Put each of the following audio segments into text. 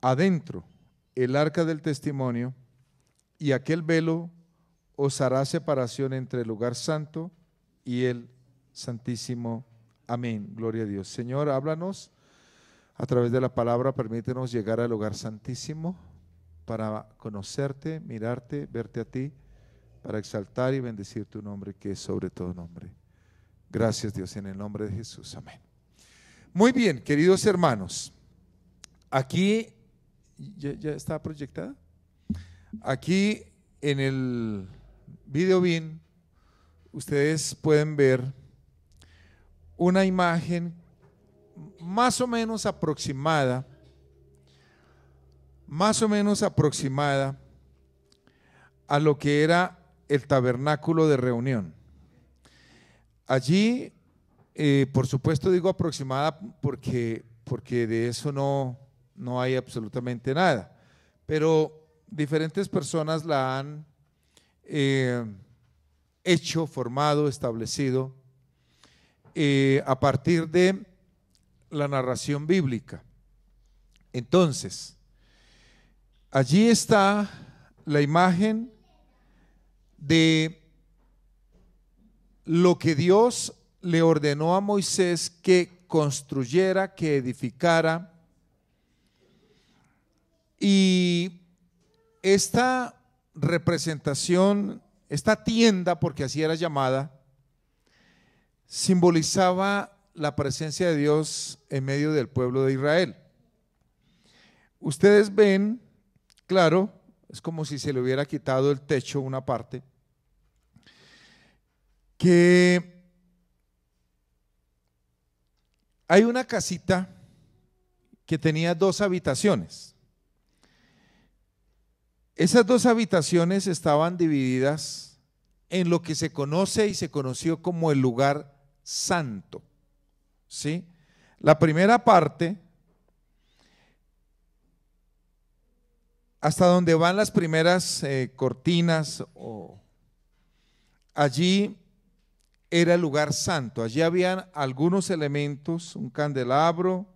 adentro el arca del testimonio, y aquel velo os hará separación entre el lugar santo y el santísimo. Amén. Gloria a Dios. Señor, háblanos a través de la palabra, permítenos llegar al lugar santísimo para conocerte, mirarte, verte a ti, para exaltar y bendecir tu nombre, que es sobre todo nombre. Gracias, Dios, en el nombre de Jesús. Amén. Muy bien, queridos hermanos, aquí ya está proyectada. Aquí en el video bin ustedes pueden ver una imagen más o menos aproximada a lo que era el tabernáculo de reunión. Allí, por supuesto digo aproximada porque de eso no hay absolutamente nada, pero diferentes personas la han hecho, formado, establecido a partir de la narración bíblica. Entonces, allí está la imagen de lo que Dios le ordenó a Moisés que construyera, que edificara. Y esta representación, esta tienda, porque así era llamada, simbolizaba la presencia de Dios en medio del pueblo de Israel. Ustedes ven, claro, es como si se le hubiera quitado el techo una parte, que hay una casita que tenía 2 habitaciones. Esas 2 habitaciones estaban divididas en lo que se conoce y se conoció como el lugar santo, ¿sí? La primera parte, hasta donde van las primeras cortinas, allí era el lugar santo. Allí habían algunos elementos, un candelabro,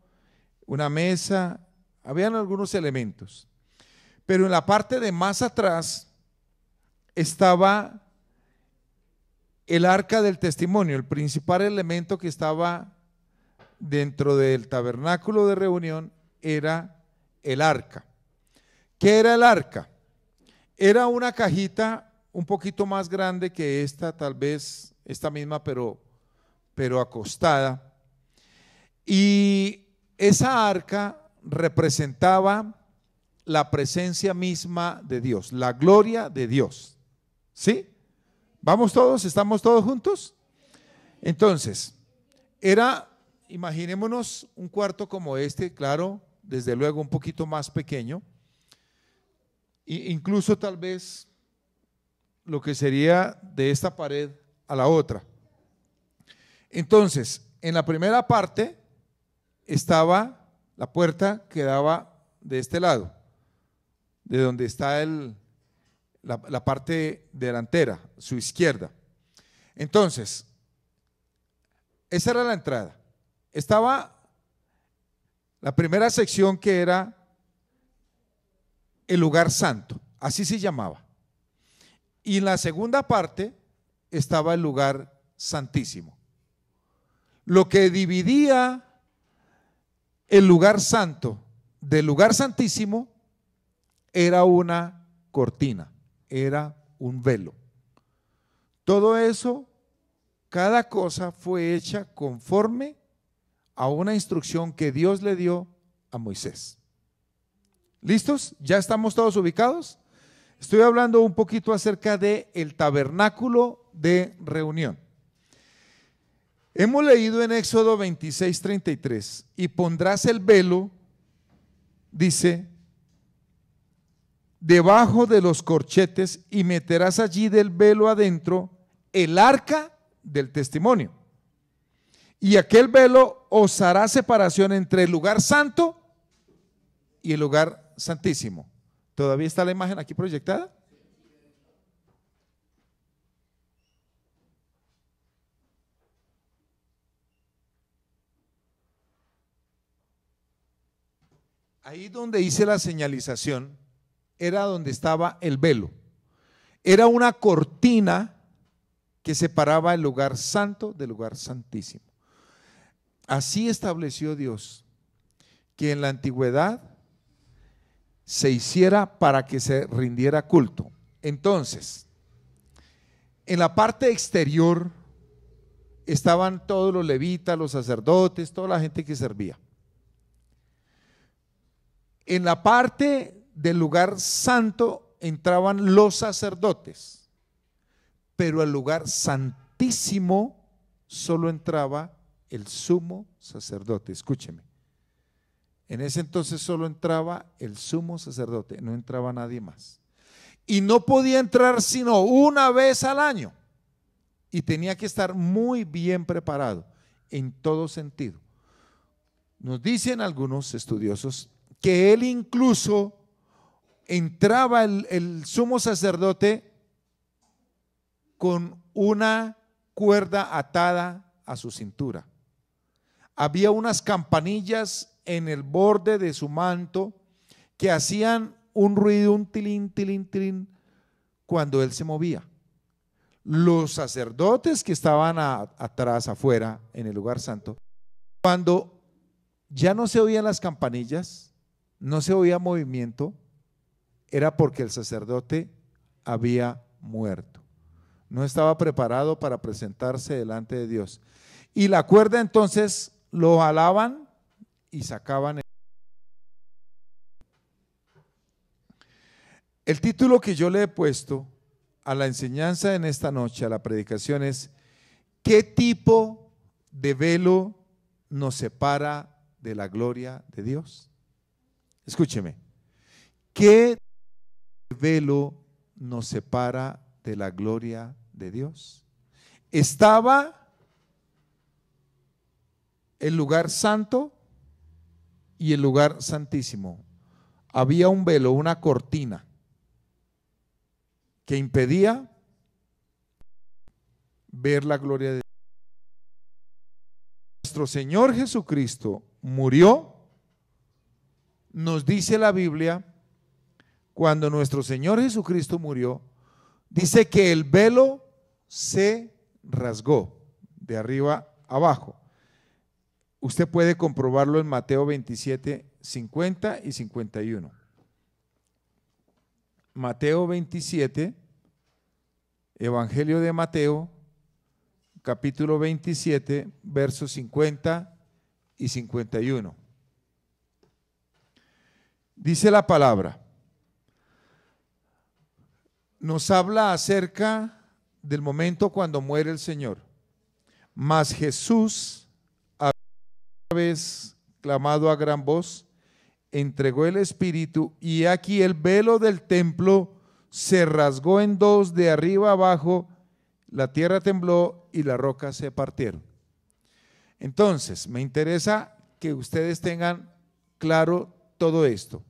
una mesa, habían algunos elementos. Pero en la parte de más atrás estaba el arca del testimonio, el principal elemento que estaba dentro del tabernáculo de reunión era el arca. ¿Qué era el arca? Era una cajita un poquito más grande que esta, tal vez esta misma, pero acostada. Y esa arca representaba la presencia misma de Dios, la gloria de Dios. ¿Sí? ¿Vamos todos? ¿Estamos todos juntos? Entonces, imaginémonos un cuarto como este, claro, desde luego un poquito más pequeño, incluso tal vez lo que sería de esta pared a la otra. Entonces, en la primera parte estaba la puerta que daba de este lado, de donde está la parte delantera, su izquierda. Entonces, esa era la entrada. Estaba la primera sección, que era el lugar santo, así se llamaba. Y en la segunda parte estaba el lugar santísimo. Lo que dividía el lugar santo del lugar santísimo era una cortina, era un velo. Todo eso, cada cosa fue hecha conforme a una instrucción que Dios le dio a Moisés. ¿Listos? ¿Ya estamos todos ubicados? Estoy hablando un poquito acerca del tabernáculo de reunión. Hemos leído en Éxodo 26:33, y pondrás el velo, dice, debajo de los corchetes, y meterás allí del velo adentro el arca del testimonio. Y aquel velo os hará separación entre el lugar santo y el lugar santísimo. ¿Todavía está la imagen aquí proyectada? ahí donde hice la señalización, era donde estaba el velo. Era una cortina que separaba el lugar santo del lugar santísimo. Así estableció Dios que en la antigüedad se hiciera para que se rindiera culto. Entonces, en la parte exterior estaban todos los levitas, los sacerdotes, toda la gente que servía. En la parte del lugar santo entraban los sacerdotes, pero al lugar santísimo solo entraba el sumo sacerdote. Escúcheme, en ese entonces solo entraba el sumo sacerdote, no entraba nadie más. Y no podía entrar sino una vez al año. Y tenía que estar muy bien preparado en todo sentido. Nos dicen algunos estudiosos que él incluso entraba el sumo sacerdote con una cuerda atada a su cintura. Había unas campanillas en el borde de su manto que hacían un ruido, un tilín, tilín, tilín, cuando él se movía. Los sacerdotes que estaban atrás, afuera, en el lugar santo, cuando ya no se oían las campanillas, no se oía movimiento, era porque el sacerdote había muerto. No estaba preparado para presentarse delante de Dios. Y la cuerda entonces lo jalaban y sacaban. El título que yo le he puesto a la enseñanza en esta noche, a la predicación, es: ¿qué tipo de velo nos separa de la gloria de Dios? Escúcheme, ¿qué velo nos separa de la gloria de Dios? Estaba el lugar santo y el lugar santísimo. Había un velo, una cortina que impedía ver la gloria de Dios. Nuestro Señor Jesucristo murió. Nos dice la Biblia, cuando nuestro Señor Jesucristo murió, dice que el velo se rasgó de arriba abajo. Usted puede comprobarlo en Mateo 27, 50 y 51. Mateo 27, Evangelio de Mateo, capítulo 27, versos 50 y 51. Dice la palabra, nos habla acerca del momento cuando muere el Señor. Mas Jesús, una vez clamado a gran voz, entregó el Espíritu, y aquí el velo del templo se rasgó en dos de arriba abajo, la tierra tembló y las rocas se partieron. Entonces, me interesa que ustedes tengan claro todo esto.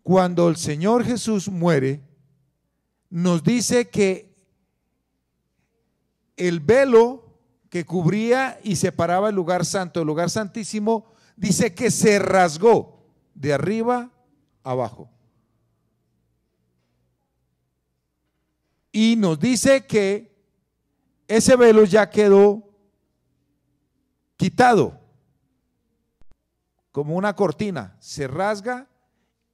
Cuando el Señor Jesús muere, nos dice que el velo que cubría y separaba el lugar santo, el lugar santísimo, dice que se rasgó de arriba abajo. Y nos dice que ese velo ya quedó quitado, como una cortina, se rasga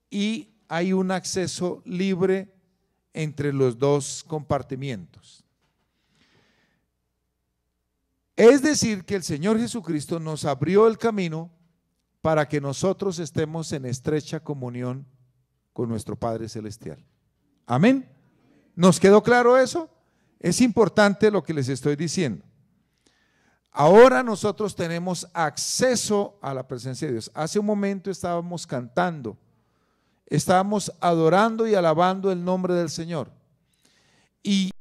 y hay un acceso libre entre los dos compartimientos. Es decir, que el Señor Jesucristo nos abrió el camino para que nosotros estemos en estrecha comunión con nuestro Padre Celestial. Amén. ¿Nos quedó claro eso? Es importante lo que les estoy diciendo. Ahora nosotros tenemos acceso a la presencia de Dios. Hace un momento estábamos cantando, estábamos adorando y alabando el nombre del Señor. Y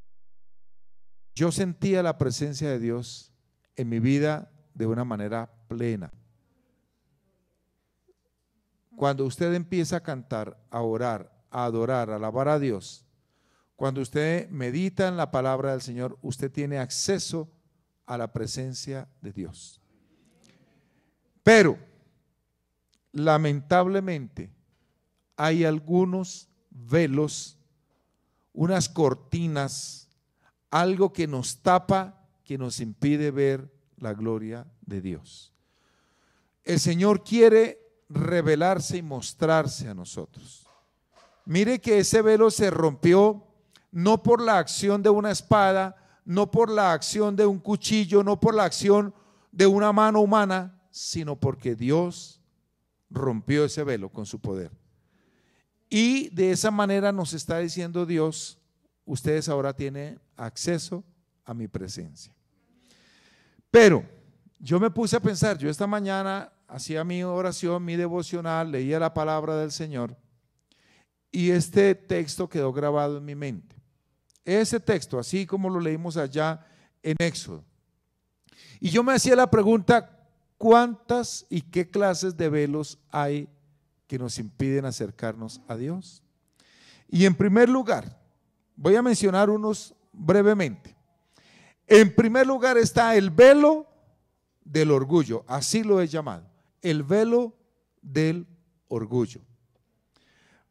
yo sentía la presencia de Dios en mi vida de una manera plena. Cuando usted empieza a cantar, a orar, a adorar, a alabar a Dios, cuando usted medita en la palabra del Señor, usted tiene acceso a la presencia de Dios. Pero lamentablemente, hay algunos velos, unas cortinas, algo que nos tapa, que nos impide ver la gloria de Dios. El Señor quiere revelarse y mostrarse a nosotros. Mire que ese velo se rompió no por la acción de una espada, no por la acción de un cuchillo, no por la acción de una mano humana, sino porque Dios rompió ese velo con su poder. Y de esa manera nos está diciendo Dios: ustedes ahora tienen acceso a mi presencia. Pero yo me puse a pensar, yo esta mañana hacía mi oración, mi devocional, leía la palabra del Señor, y este texto quedó grabado en mi mente. Ese texto, así como lo leímos allá en Éxodo. Y yo me hacía la pregunta: ¿cuántas y qué clases de velos hay que nos impiden acercarnos a Dios? Y en primer lugar, voy a mencionar unos brevemente. En primer lugar está el velo del orgullo, así lo he llamado, el velo del orgullo.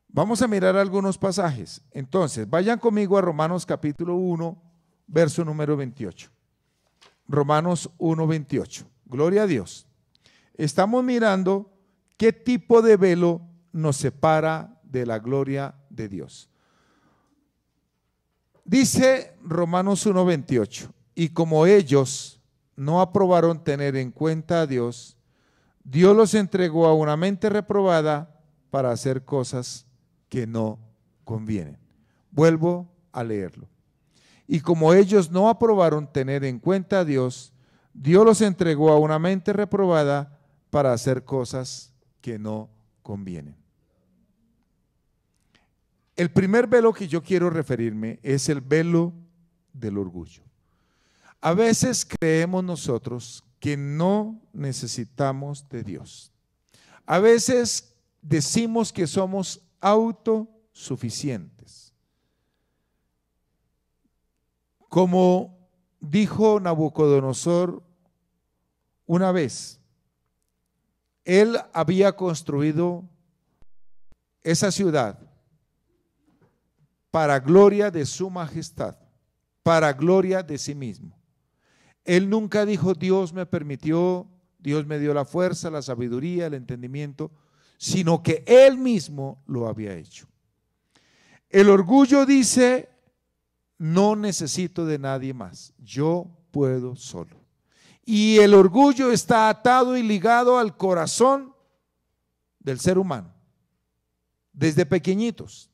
Vamos a mirar algunos pasajes. Entonces, vayan conmigo a Romanos capítulo 1, verso número 28. Romanos 1, 28. Gloria a Dios. Estamos mirando qué tipo de velo nos separa de la gloria de Dios. Dice Romanos 1, 28. Y como ellos no aprobaron tener en cuenta a Dios, Dios los entregó a una mente reprobada para hacer cosas que no convienen. Vuelvo a leerlo. Y como ellos no aprobaron tener en cuenta a Dios, Dios los entregó a una mente reprobada para hacer cosas que no convienen. El primer velo que yo quiero referirme es el velo del orgullo. A veces creemos nosotros que no necesitamos de Dios. A veces decimos que somos autosuficientes. Como dijo Nabucodonosor una vez, él había construido esa ciudad para gloria de su majestad, para gloria de sí mismo. Él nunca dijo: Dios me permitió, Dios me dio la fuerza, la sabiduría, el entendimiento, sino que él mismo lo había hecho. El orgullo dice: no necesito de nadie más, yo puedo solo. Y el orgullo está atado y ligado al corazón del ser humano, desde pequeñitos.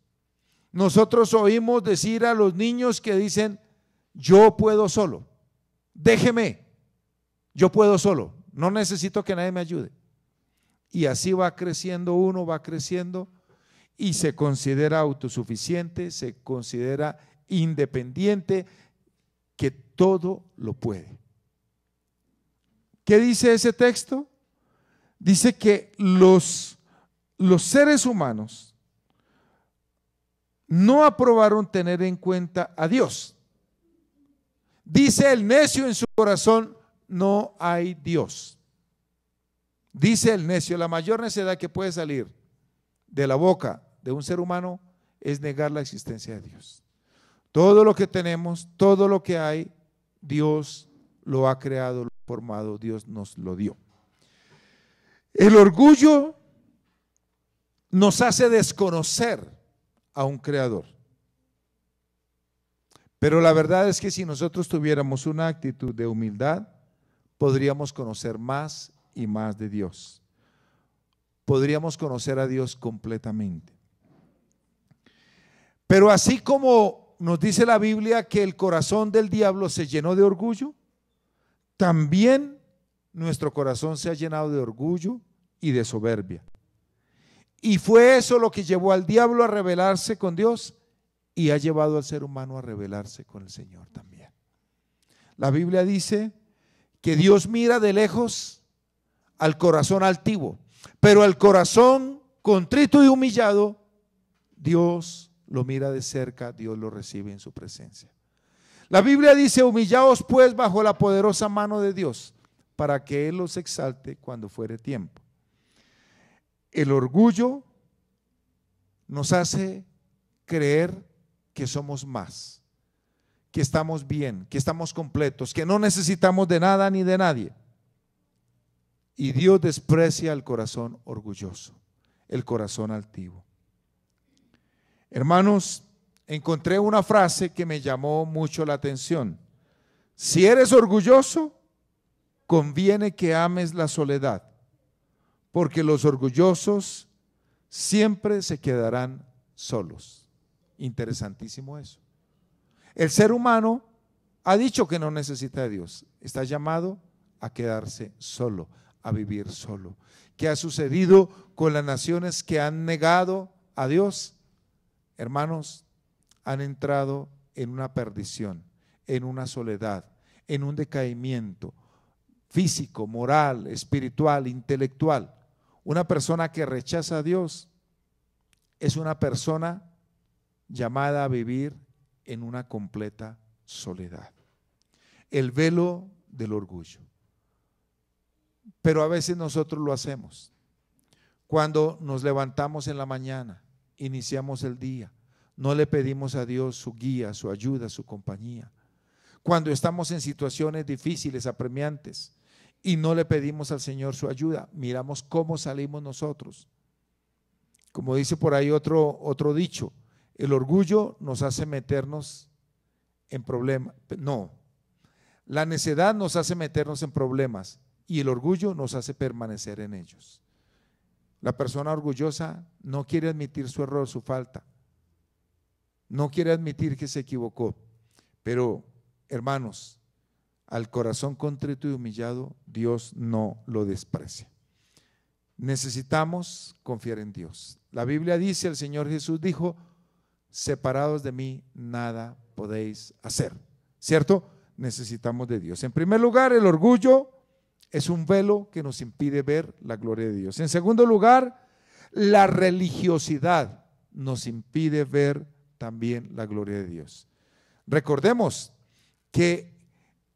Nosotros oímos decir a los niños que dicen: yo puedo solo, déjeme, yo puedo solo, no necesito que nadie me ayude. Y así va creciendo uno, va creciendo y se considera autosuficiente, se considera independiente, que todo lo puede. ¿Qué dice ese texto? Dice que los seres humanos no aprobaron tener en cuenta a Dios. Dice el necio en su corazón: no hay Dios. Dice el necio, la mayor necedad que puede salir de la boca de un ser humano es negar la existencia de Dios. Todo lo que tenemos, todo lo que hay, Dios lo ha creado, lo ha formado, Dios nos lo dio. El orgullo nos hace desconocer a un creador. Pero la verdad es que si nosotros tuviéramos una actitud de humildad, podríamos conocer más y más de Dios. Podríamos conocer a Dios completamente. Pero así como nos dice la Biblia que el corazón del diablo se llenó de orgullo, también nuestro corazón se ha llenado de orgullo y de soberbia. Y fue eso lo que llevó al diablo a rebelarse con Dios y ha llevado al ser humano a rebelarse con el Señor también. La Biblia dice que Dios mira de lejos al corazón altivo, pero al corazón contrito y humillado, Dios lo mira de cerca, Dios lo recibe en su presencia. La Biblia dice: humillaos pues bajo la poderosa mano de Dios, para que Él los exalte cuando fuere tiempo. El orgullo nos hace creer que somos más, que estamos bien, que estamos completos, que no necesitamos de nada ni de nadie. Y Dios desprecia el corazón orgulloso, el corazón altivo. Hermanos, encontré una frase que me llamó mucho la atención. Si eres orgulloso, conviene que ames la soledad, porque los orgullosos siempre se quedarán solos. Interesantísimo eso. El ser humano ha dicho que no necesita de Dios, está llamado a quedarse solo, a vivir solo. ¿Qué ha sucedido con las naciones que han negado a Dios? Hermanos, han entrado en una perdición, en una soledad, en un decaimiento físico, moral, espiritual, intelectual. Una persona que rechaza a Dios es una persona llamada a vivir en una completa soledad. El velo del orgullo. Pero a veces nosotros lo hacemos. Cuando nos levantamos en la mañana, iniciamos el día, no le pedimos a Dios su guía, su ayuda, su compañía. Cuando estamos en situaciones difíciles, apremiantes, y no le pedimos al Señor su ayuda, miramos cómo salimos nosotros. Como dice por ahí otro dicho, el orgullo nos hace meternos en problemas. No, la necedad nos hace meternos en problemas y el orgullo nos hace permanecer en ellos. La persona orgullosa no quiere admitir su error, su falta. No quiere admitir que se equivocó. Pero, hermanos, al corazón contrito y humillado, Dios no lo desprecia. Necesitamos confiar en Dios. La Biblia dice, el Señor Jesús dijo, separados de mí nada podéis hacer, ¿cierto? Necesitamos de Dios. En primer lugar, el orgullo es un velo que nos impide ver la gloria de Dios. En segundo lugar, la religiosidad nos impide ver también la gloria de Dios. Recordemos que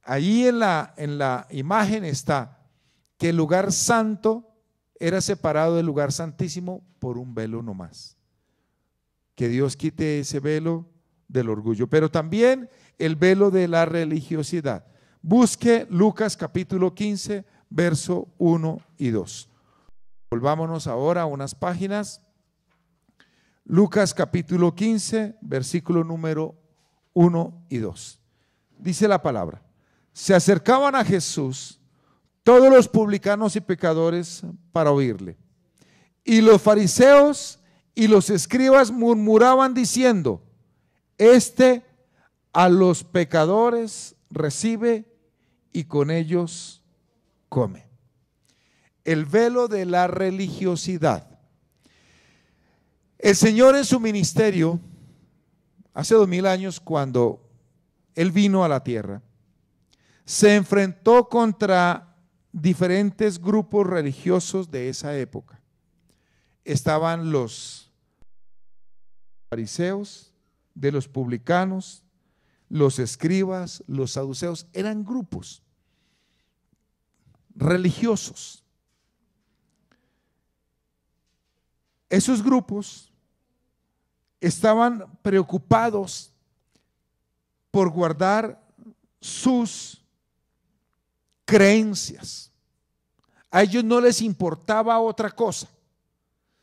ahí en la imagen está que el lugar santo era separado del lugar santísimo por un velo nomás. Que Dios quite ese velo del orgullo, pero también el velo de la religiosidad. Busque Lucas capítulo 15, verso 1 y 2. Volvámonos ahora a unas páginas. Lucas capítulo 15, versículo número 1 y 2. Dice la palabra: se acercaban a Jesús todos los publicanos y pecadores para oírle. Y los fariseos y los escribas murmuraban diciendo: este a los pecadores recibe y con ellos come. El velo de la religiosidad. El Señor en su ministerio, hace 2000 años, cuando Él vino a la tierra, se enfrentó contra diferentes grupos religiosos de esa época. Estaban los fariseos, de los publicanos, los escribas, los saduceos, eran grupos religiosos. Esos grupos estaban preocupados por guardar sus creencias. A ellos no les importaba otra cosa,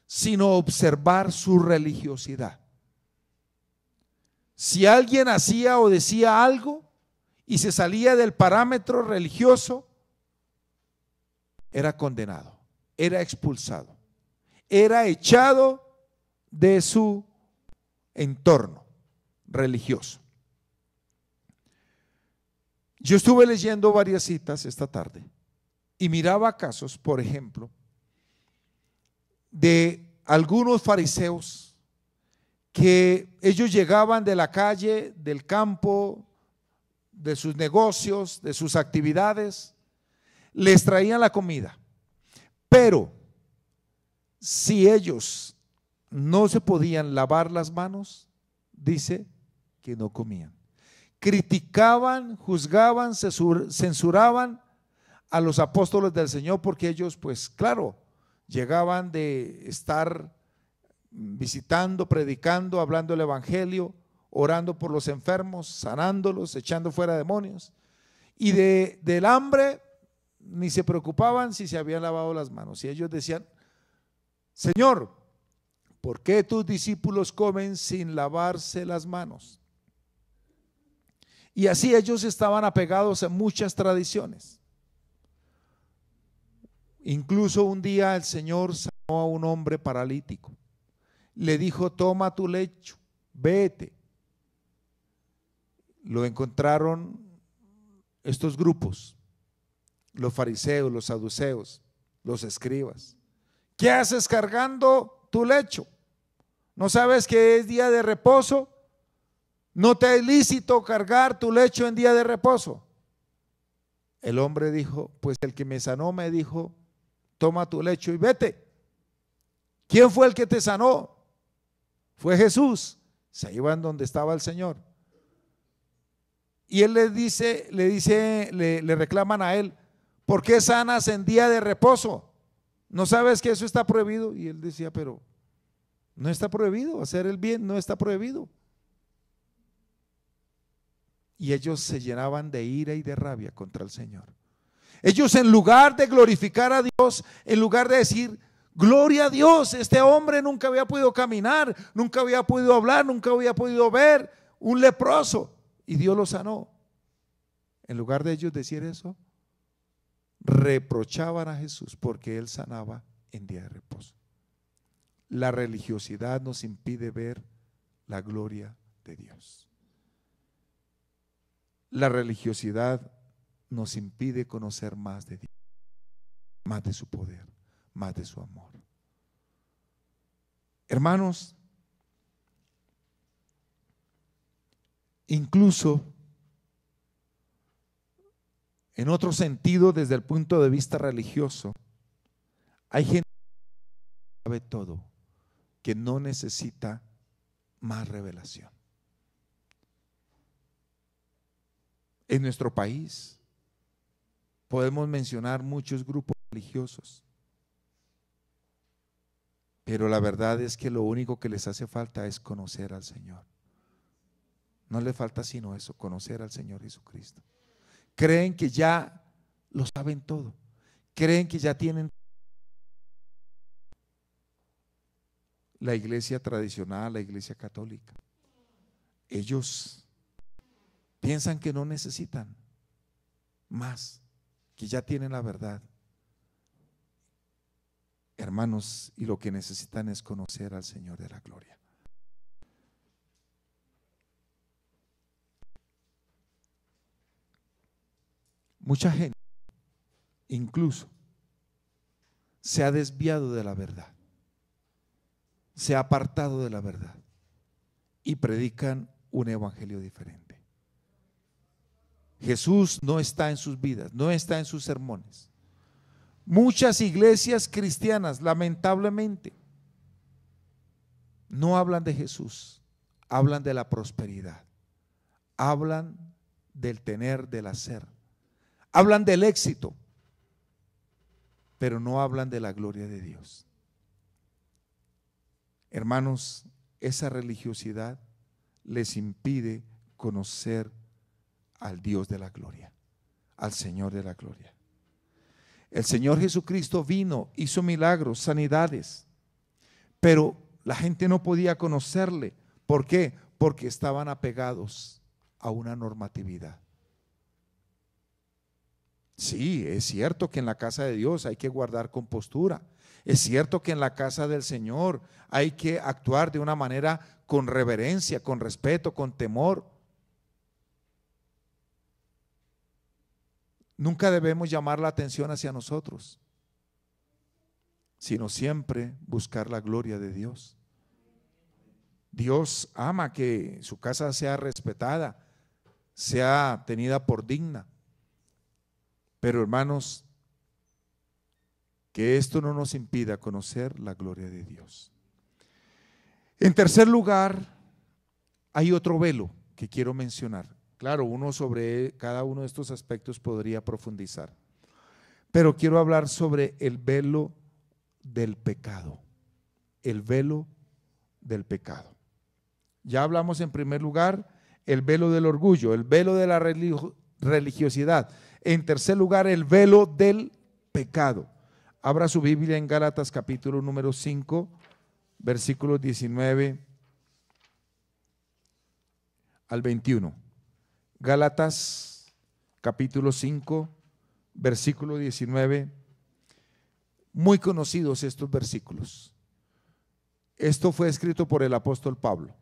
sino observar su religiosidad. Si alguien hacía o decía algo y se salía del parámetro religioso, era condenado, era expulsado, era echado de su entorno religioso. Yo estuve leyendo varias citas esta tarde y miraba casos, por ejemplo, de algunos fariseos que ellos llegaban de la calle, del campo, de sus negocios, de sus actividades, les traían la comida, pero si ellos no se podían lavar las manos, dice que no comían. Criticaban, juzgaban, censuraban a los apóstoles del Señor porque ellos, pues claro, llegaban de estar visitando, predicando, hablando el evangelio, orando por los enfermos, sanándolos, echando fuera demonios, y del hambre ni se preocupaban si se habían lavado las manos. Y ellos decían: Señor, ¿por qué tus discípulos comen sin lavarse las manos? Y así ellos estaban apegados a muchas tradiciones. Incluso un día el Señor sanó a un hombre paralítico. Le dijo: toma tu lecho, vete. Lo encontraron estos grupos, los fariseos, los saduceos, los escribas. ¿Qué haces cargando tu lecho? ¿No sabes que es día de reposo? ¿No te es lícito cargar tu lecho en día de reposo? El hombre dijo: pues el que me sanó me dijo: toma tu lecho y vete. ¿Quién fue el que te sanó? Fue Jesús. Se iban donde estaba el Señor. Y él le reclaman a él: ¿por qué sanas en día de reposo? ¿No sabes que eso está prohibido? Y él decía: pero no está prohibido, hacer el bien no está prohibido. Y ellos se llenaban de ira y de rabia contra el Señor. Ellos, en lugar de glorificar a Dios, en lugar de decir: gloria a Dios, este hombre nunca había podido caminar, nunca había podido hablar, nunca había podido ver, un leproso, y Dios lo sanó. En lugar de ellos decir eso, reprochaban a Jesús porque él sanaba en día de reposo. La religiosidad nos impide ver la gloria de Dios. La religiosidad nos impide conocer más de Dios, más de su poder, más de su amor. Hermanos, incluso en otro sentido, desde el punto de vista religioso, hay gente que sabe todo, que no necesita más revelación. En nuestro país podemos mencionar muchos grupos religiosos, pero la verdad es que lo único que les hace falta es conocer al Señor. No les falta sino eso, conocer al Señor Jesucristo. Creen que ya lo saben todo, creen que ya tienen. La iglesia tradicional, la iglesia católica, ellos piensan que no necesitan más, que ya tienen la verdad. Hermanos, y lo que necesitan es conocer al Señor de la gloria. Mucha gente incluso se ha desviado de la verdad, se ha apartado de la verdad y predican un evangelio diferente. Jesús no está en sus vidas, no está en sus sermones. Muchas iglesias cristianas, lamentablemente, no hablan de Jesús, hablan de la prosperidad, hablan del tener, del hacer, hablan del éxito, pero no hablan de la gloria de Dios. Hermanos, esa religiosidad les impide conocer al Dios de la gloria, al Señor de la gloria. El Señor Jesucristo vino, hizo milagros, sanidades, pero la gente no podía conocerle. ¿Por qué? Porque estaban apegados a una normatividad. Sí, es cierto que en la casa de Dios hay que guardar compostura. Es cierto que en la casa del Señor hay que actuar de una manera con reverencia, con respeto, con temor. Nunca debemos llamar la atención hacia nosotros, sino siempre buscar la gloria de Dios. Dios ama que su casa sea respetada, sea tenida por digna. Pero hermanos, que esto no nos impida conocer la gloria de Dios. En tercer lugar, hay otro velo que quiero mencionar. Claro, uno sobre cada uno de estos aspectos podría profundizar, pero quiero hablar sobre el velo del pecado. El velo del pecado. Ya hablamos en primer lugar el velo del orgullo, el velo de la religiosidad. En tercer lugar, el velo del pecado. Abra su Biblia en Gálatas capítulo número 5, versículos 19 al 21. Gálatas capítulo 5, versículo 19. Muy conocidos estos versículos. Esto fue escrito por el apóstol Pablo.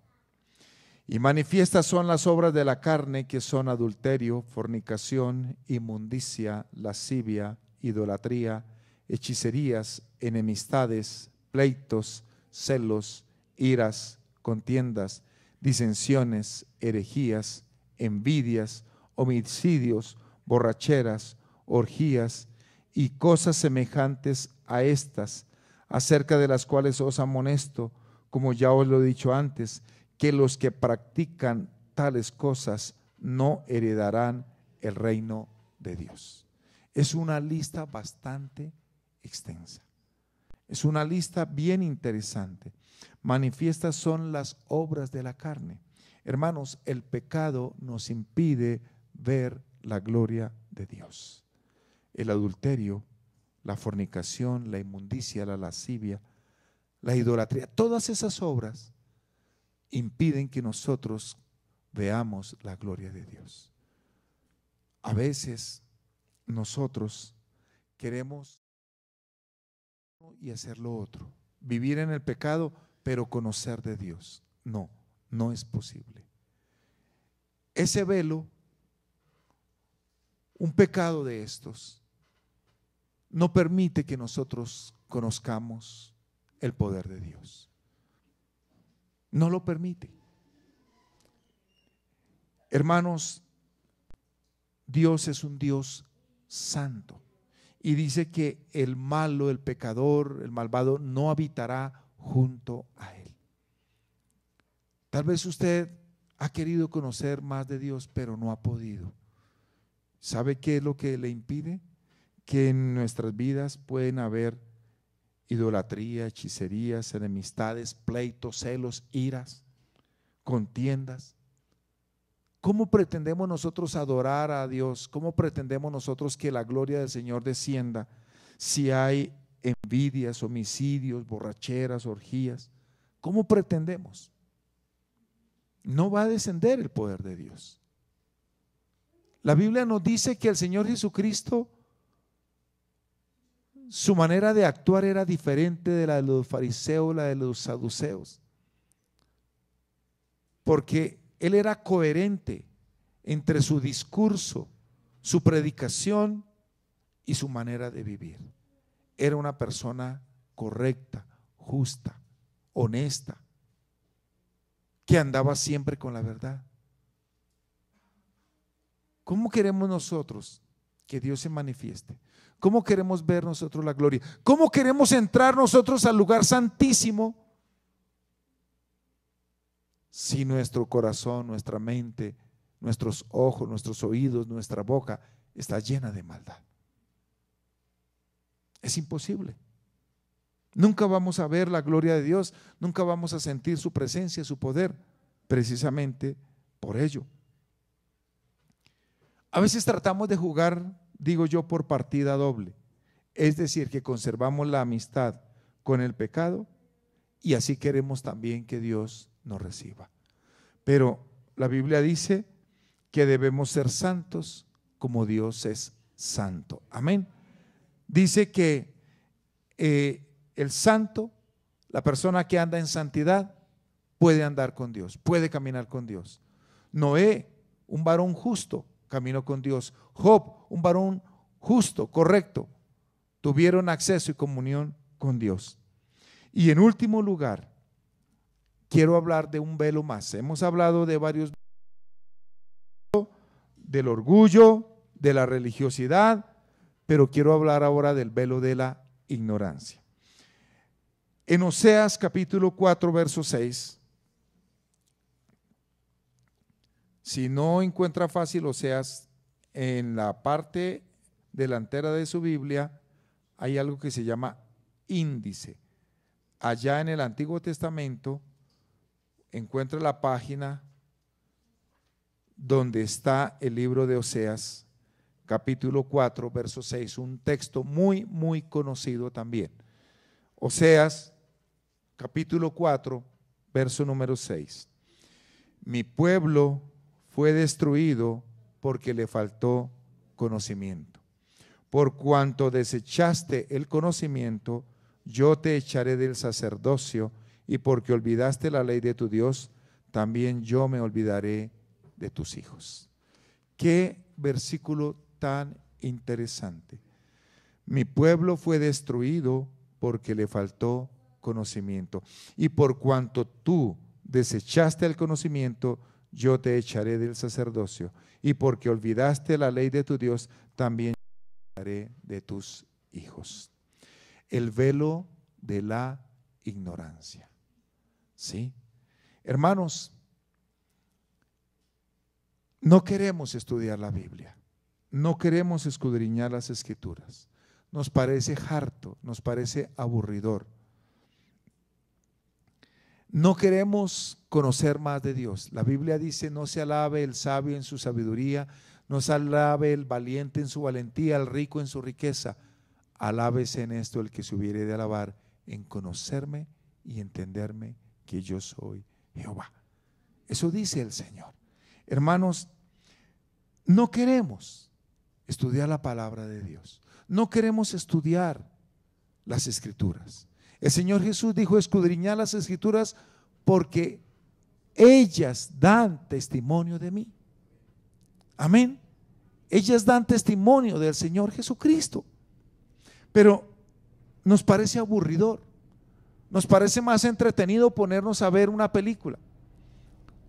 Y manifiestas son las obras de la carne, que son adulterio, fornicación, inmundicia, lascivia, idolatría, hechicerías, enemistades, pleitos, celos, iras, contiendas, disensiones, herejías, envidias, homicidios, borracheras, orgías y cosas semejantes a estas, acerca de las cuales os amonesto, como ya os lo he dicho antes, que los que practican tales cosas no heredarán el reino de Dios. Es una lista bastante extensa. Es una lista bien interesante. Manifiestas son las obras de la carne. Hermanos, el pecado nos impide ver la gloria de Dios. El adulterio, la fornicación, la inmundicia, la lascivia, la idolatría, todas esas obras impiden que nosotros veamos la gloria de Dios. A veces nosotros queremos y hacer lo otro, vivir en el pecado, pero conocer de Dios. No, no es posible. Ese velo, un pecado de estos, no permite que nosotros conozcamos el poder de Dios. No lo permite. Hermanos, Dios es un Dios santo y dice que el malo, el pecador, el malvado no habitará junto a él. Tal vez usted ha querido conocer más de Dios, pero no ha podido. ¿Sabe qué es lo que le impide? Que en nuestras vidas pueden haber idolatría, hechicerías, enemistades, pleitos, celos, iras, contiendas. ¿Cómo pretendemos nosotros adorar a Dios? ¿Cómo pretendemos nosotros que la gloria del Señor descienda si hay envidias, homicidios, borracheras, orgías? ¿Cómo pretendemos? No va a descender el poder de Dios. La Biblia nos dice que el Señor Jesucristo, su manera de actuar era diferente de la de los fariseos, la de los saduceos, porque Él era coherente entre su discurso, su predicación y su manera de vivir. Era una persona correcta, justa, honesta, que andaba siempre con la verdad. ¿Cómo queremos nosotros que Dios se manifieste? ¿Cómo queremos ver nosotros la gloria? ¿Cómo queremos entrar nosotros al lugar santísimo si nuestro corazón, nuestra mente, nuestros ojos, nuestros oídos, nuestra boca está llena de maldad? Es imposible. Nunca vamos a ver la gloria de Dios, nunca vamos a sentir su presencia, su poder, precisamente por ello. A veces tratamos de jugar, digo yo, por partida doble, es decir, que conservamos la amistad con el pecado y así queremos también que Dios nos reciba. Pero la Biblia dice que debemos ser santos como Dios es santo. Amén. Dice que el santo, la persona que anda en santidad, puede andar con Dios, puede caminar con Dios. Noé, un varón justo, caminó con Dios. Job, un varón justo, correcto, tuvieron acceso y comunión con Dios. Y en último lugar, quiero hablar de un velo más. Hemos hablado de varios, del orgullo, de la religiosidad, pero quiero hablar ahora del velo de la ignorancia. En Oseas capítulo 4, verso 6, si no encuentra fácil Oseas, en la parte delantera de su Biblia hay algo que se llama índice. Allá en el Antiguo Testamento encuentra la página donde está el libro de Oseas, capítulo 4, verso 6, un texto muy, muy conocido también. Oseas, capítulo 4, verso número 6. Mi pueblo fue destruido porque le faltó conocimiento. Por cuanto desechaste el conocimiento, yo te echaré del sacerdocio, y porque olvidaste la ley de tu Dios, también yo me olvidaré de tus hijos. Qué versículo tan interesante. Mi pueblo fue destruido porque le faltó conocimiento. Y por cuanto tú desechaste el conocimiento, yo te echaré del sacerdocio. Y porque olvidaste la ley de tu Dios, también yo me olvidaré de tus hijos. El velo de la ignorancia. ¿Sí? Hermanos, no queremos estudiar la Biblia, no queremos escudriñar las Escrituras. Nos parece harto, nos parece aburridor. No queremos conocer más de Dios. La Biblia dice: no se alabe el sabio en su sabiduría, no se alabe el valiente en su valentía, el rico en su riqueza. Alábese en esto el que se hubiere de alabar, en conocerme y entenderme que yo soy Jehová. Eso dice el Señor. Hermanos, no queremos estudiar la palabra de Dios. No queremos estudiar las Escrituras. El Señor Jesús dijo: escudriñad las Escrituras porque ellas dan testimonio de mí. Amén. Ellas dan testimonio del Señor Jesucristo. Pero nos parece aburridor. Nos parece más entretenido ponernos a ver una película,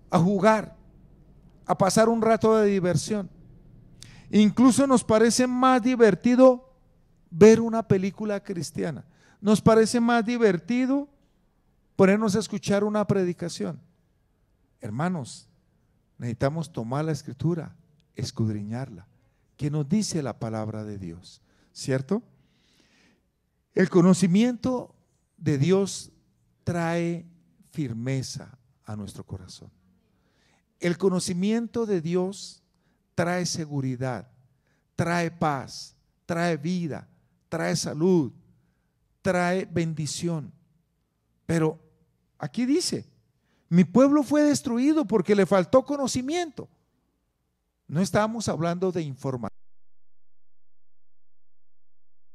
a jugar, a pasar un rato de diversión. Incluso nos parece más divertido ver una película cristiana. Nos parece más divertido ponernos a escuchar una predicación. Hermanos, necesitamos tomar la Escritura, escudriñarla. ¿Qué nos dice la palabra de Dios? ¿Cierto? El conocimiento de Dios trae firmeza a nuestro corazón. El conocimiento de Dios trae seguridad, trae paz, trae vida, trae salud, trae bendición. Pero aquí dice: mi pueblo fue destruido porque le faltó conocimiento. No estábamos hablando de información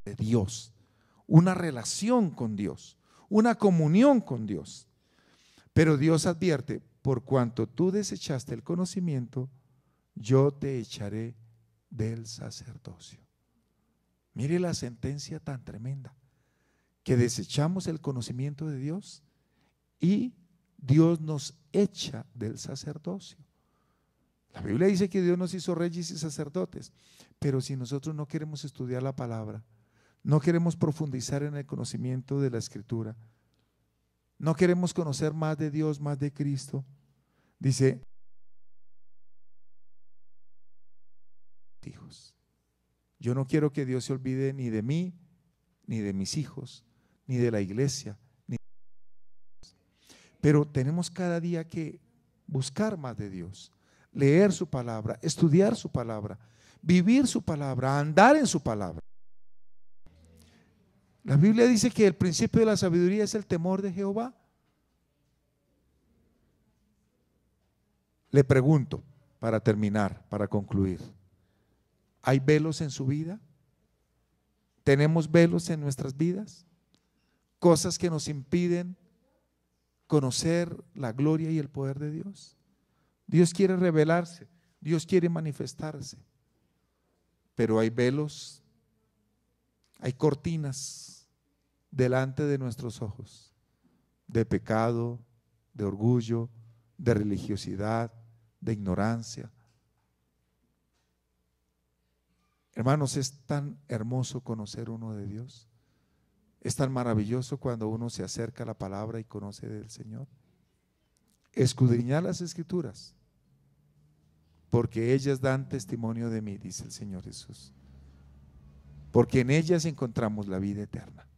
de Dios, una relación con Dios, una comunión con Dios. Pero Dios advierte: por cuanto tú desechaste el conocimiento, yo te echaré del sacerdocio. Mire la sentencia tan tremenda, que desechamos el conocimiento de Dios y Dios nos echa del sacerdocio. La Biblia dice que Dios nos hizo reyes y sacerdotes, pero si nosotros no queremos estudiar la palabra, no queremos profundizar en el conocimiento de la Escritura, no queremos conocer más de Dios, más de Cristo, dice: hijos. Yo no quiero que Dios se olvide ni de mí, ni de mis hijos, ni de la iglesia, pero tenemos cada día que buscar más de Dios, leer su palabra, estudiar su palabra, vivir su palabra, andar en su palabra. La Biblia dice que el principio de la sabiduría es el temor de Jehová. Le pregunto, para terminar, para concluir: ¿hay velos en su vida? ¿Tenemos velos en nuestras vidas? Cosas que nos impiden conocer la gloria y el poder de Dios. Dios quiere revelarse, Dios quiere manifestarse, pero hay velos, hay cortinas delante de nuestros ojos, de pecado, de orgullo, de religiosidad, de ignorancia. Hermanos, es tan hermoso conocer uno de Dios. Es tan maravilloso cuando uno se acerca a la palabra y conoce del Señor. Escudriñad las Escrituras, porque ellas dan testimonio de mí, dice el Señor Jesús. Porque en ellas encontramos la vida eterna.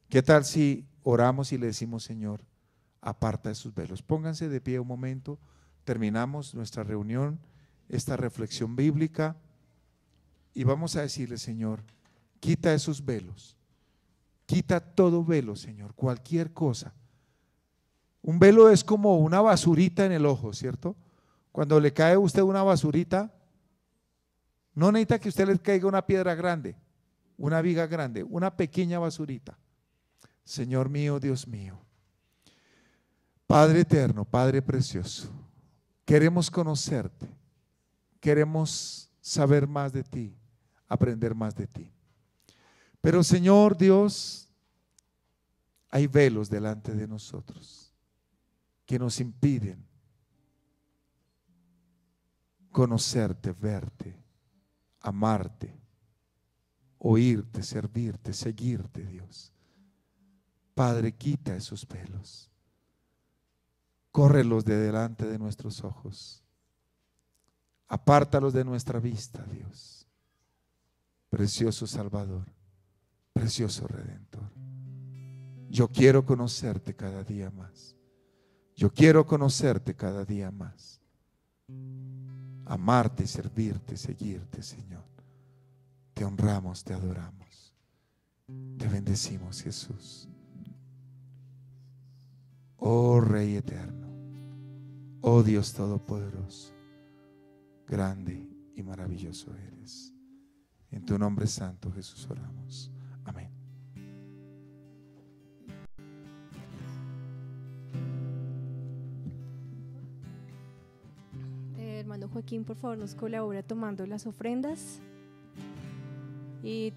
¿Qué tal si oramos y le decimos, Señor, aparta esos velos? Pónganse de pie un momento, terminamos nuestra reunión, esta reflexión bíblica, y vamos a decirle, Señor, quita esos velos, quita todo velo, Señor, cualquier cosa. Un velo es como una basurita en el ojo, ¿cierto? Cuando le cae a usted una basurita, no necesita que usted le caiga una piedra grande, una viga grande, una pequeña basurita. Señor mío, Dios mío, Padre eterno, Padre precioso, queremos conocerte, queremos saber más de ti, aprender más de ti. Pero Señor Dios, hay velos delante de nosotros que nos impiden conocerte, verte, amarte, oírte, servirte, seguirte, Dios. Padre, quita esos velos, córrelos de delante de nuestros ojos, apártalos de nuestra vista, Dios. Precioso Salvador, precioso Redentor, yo quiero conocerte cada día más. Yo quiero conocerte cada día más, amarte, servirte, seguirte, Señor. Te honramos, te adoramos, te bendecimos, Jesús. Oh Rey eterno, oh Dios todopoderoso, grande y maravilloso eres. En tu nombre santo, Jesús, oramos. Amén. Hermano Joaquín, por favor, nos colabora tomando las ofrendas y